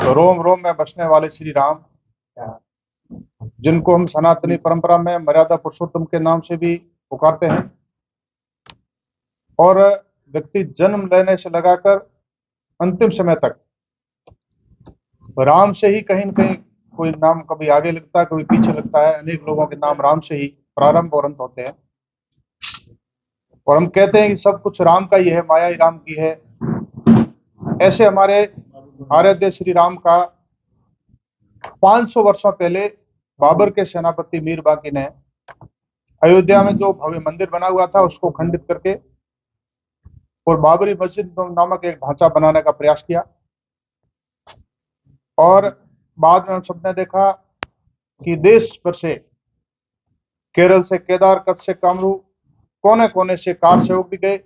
तो रोम रोम में बसने वाले श्री राम, जिनको हम सनातनी परंपरा में मर्यादा पुरुषोत्तम के नाम से भी पुकारते हैं, और व्यक्ति जन्म लेने से लगाकर अंतिम समय तक राम से ही कहीं न कहीं कोई नाम कभी आगे लगता है, कभी पीछे लगता है। अनेक लोगों के नाम राम से ही प्रारंभ और अंत होते हैं, और हम कहते हैं कि सब कुछ राम का ही है, माया ही राम की है। ऐसे हमारे आराध्य श्री राम का 500 वर्षों पहले बाबर के सेनापति मीर बाकी ने अयोध्या में जो भव्य मंदिर बना हुआ था उसको खंडित करके और बाबरी मस्जिद नामक एक ढांचा बनाने का प्रयास किया। और बाद में हम सबने देखा कि देश भर से, केरल से केदार, कच्छ से कामरू, कोने कोने से कार सेवक भी गए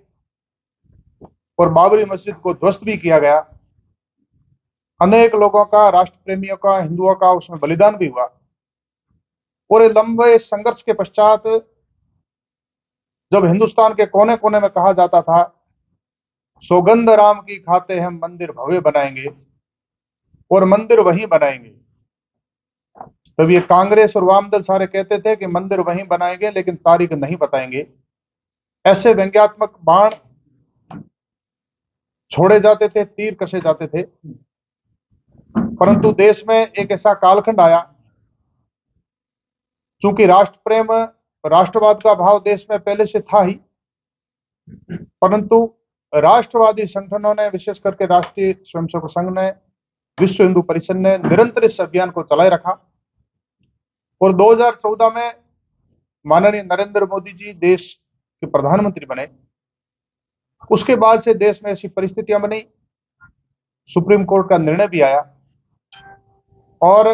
और बाबरी मस्जिद को ध्वस्त भी किया गया। अनेक लोगों का, राष्ट्र प्रेमियों का, हिंदुओं का उसमें बलिदान भी हुआ। और लंबे संघर्ष के पश्चात जब हिंदुस्तान के कोने कोने में कहा जाता था सौगंध राम की खाते हम मंदिर भव्य बनाएंगे, और मंदिर वहीं बनाएंगे, तब ये कांग्रेस और वाम दल सारे कहते थे कि मंदिर वहीं बनाएंगे लेकिन तारीख नहीं बताएंगे। ऐसे व्यंग्यात्मक बाण छोड़े जाते थे, तीर कसे जाते थे। परंतु देश में एक ऐसा कालखंड आया, चूंकि राष्ट्र प्रेम, राष्ट्रवाद का भाव देश में पहले से था ही, परंतु राष्ट्रवादी संगठनों ने, विशेष करके राष्ट्रीय स्वयंसेवक संघ ने, विश्व हिंदू परिषद ने निरंतर इस अभियान को चलाए रखा। और 2014 में माननीय नरेंद्र मोदी जी देश के प्रधानमंत्री बने। उसके बाद से देश में ऐसी परिस्थितियां बनी, सुप्रीम कोर्ट का निर्णय भी आया, और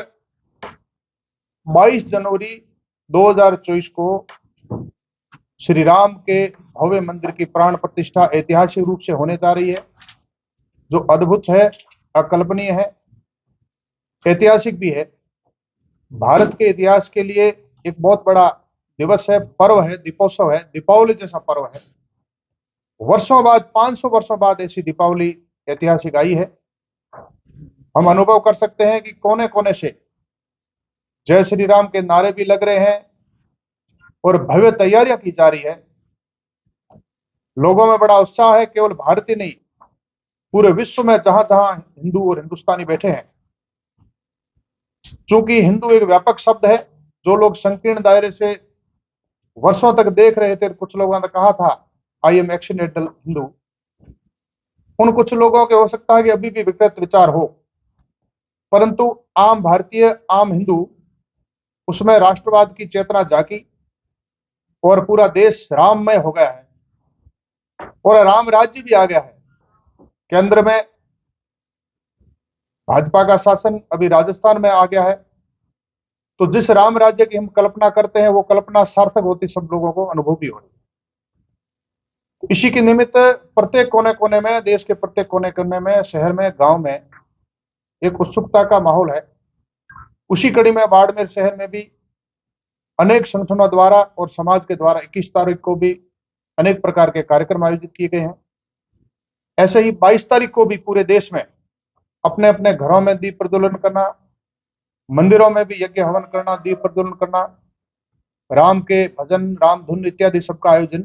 22 जनवरी 2024 को श्री राम के भव्य मंदिर की प्राण प्रतिष्ठा ऐतिहासिक रूप से होने जा रही है, जो अद्भुत है, अकल्पनीय है, ऐतिहासिक भी है। भारत के इतिहास के लिए एक बहुत बड़ा दिवस है, पर्व है, दीपोत्सव है, दीपावली जैसा पर्व है। वर्षों बाद, 500 वर्षों बाद ऐसी दीपावली ऐतिहासिक आई है। हम अनुभव कर सकते हैं कि कोने कोने से जय श्री राम के नारे भी लग रहे हैं और भव्य तैयारियां की जा रही है। लोगों में बड़ा उत्साह है, केवल भारत ही नहीं, पूरे विश्व में जहां जहां हिंदू और हिंदुस्तानी बैठे हैं। चूंकि हिंदू एक व्यापक शब्द है, जो लोग संकीर्ण दायरे से वर्षों तक देख रहे थे, कुछ लोगों ने कहा था आई एम एक्शनेटल हिंदू, उन कुछ लोगों के हो सकता है कि अभी भी विकृत विचार हो, परंतु आम भारतीय, आम हिंदू, उसमें राष्ट्रवाद की चेतना जागी और पूरा देश राममय हो गया है और राम राज्य भी आ गया है। केंद्र में भाजपा का शासन अभी राजस्थान में आ गया है। तो जिस राम राज्य की हम कल्पना करते हैं वो कल्पना सार्थक होती सब लोगों को अनुभव भी हो रही है। इसी के निमित्त प्रत्येक कोने कोने में, देश के प्रत्येक कोने कोने में, शहर में, गांव में एक उत्सुकता का माहौल है। उसी कड़ी में बाड़मेर शहर में भी अनेक संगठनों द्वारा और समाज के द्वारा 21 तारीख को भी अनेक प्रकार के कार्यक्रम आयोजित किए गए हैं। ऐसे ही 22 तारीख को भी पूरे देश में अपने अपने घरों में दीप प्रज्वलन करना, मंदिरों में भी यज्ञ हवन करना, दीप प्रज्वलन करना, राम के भजन, राम धुन इत्यादि सबका आयोजन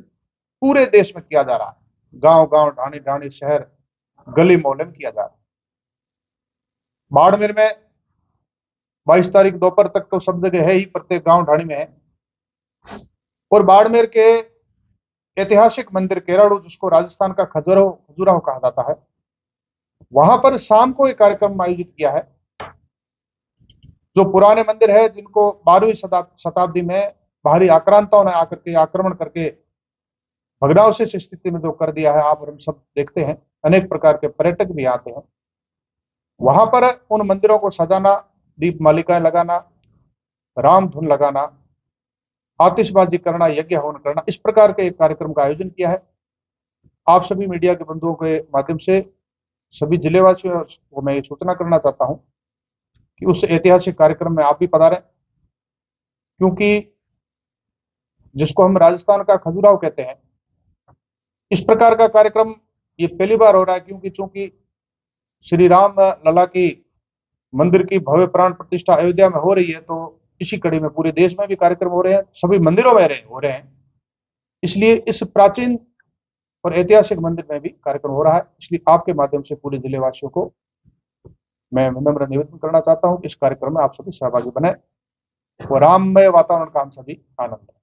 पूरे देश में किया जा रहा है। गांव गांव, ढाणी ढाणी, शहर, गली मोहल्ले में किया जा रहा है। बाड़मेर में 22 तारीख दोपहर तक तो सब जगह है ही, प्रत्येक गांव ढाणी में है। और बाड़मेर के ऐतिहासिक मंदिर केराड़ू, जिसको राजस्थान का खजुराहो कहा जाता है, वहां पर शाम को एक कार्यक्रम आयोजित किया है। जो पुराने मंदिर है, जिनको 12वीं शताब्दी में बाहरी आक्रांताओं ने आकर के आक्रमण करके भग्नावशेष स्थिति में जो कर दिया है, आप और हम सब देखते हैं, अनेक प्रकार के पर्यटक भी आते हैं। वहां पर उन मंदिरों को सजाना, दीप मालिकाएं लगाना, राम धुन लगाना, आतिशबाजी करना, यज्ञ हवन करना, इस प्रकार के एक कार्यक्रम का आयोजन किया है। आप सभी मीडिया के बंधुओं के माध्यम से सभी जिलेवासियों को मैं ये सूचना करना चाहता हूं कि उस ऐतिहासिक कार्यक्रम में आप भी पधारें, क्योंकि जिसको हम राजस्थान का खजुराहो कहते हैं, इस प्रकार का कार्यक्रम ये पहली बार हो रहा है। क्योंकि चूंकि श्री राम लला की मंदिर की भव्य प्राण प्रतिष्ठा अयोध्या में हो रही है, तो इसी कड़ी में पूरे देश में भी कार्यक्रम हो रहे हैं, सभी मंदिरों में हो रहे हैं। इसलिए इस प्राचीन और ऐतिहासिक मंदिर में भी कार्यक्रम हो रहा है। इसलिए आपके माध्यम से पूरे जिले वासियों को मैं विनम्र निवेदन करना चाहता हूं कि इस कार्यक्रम में आप सभी सहभागी बने और राममय वातावरण का हम सभी आनंद लें।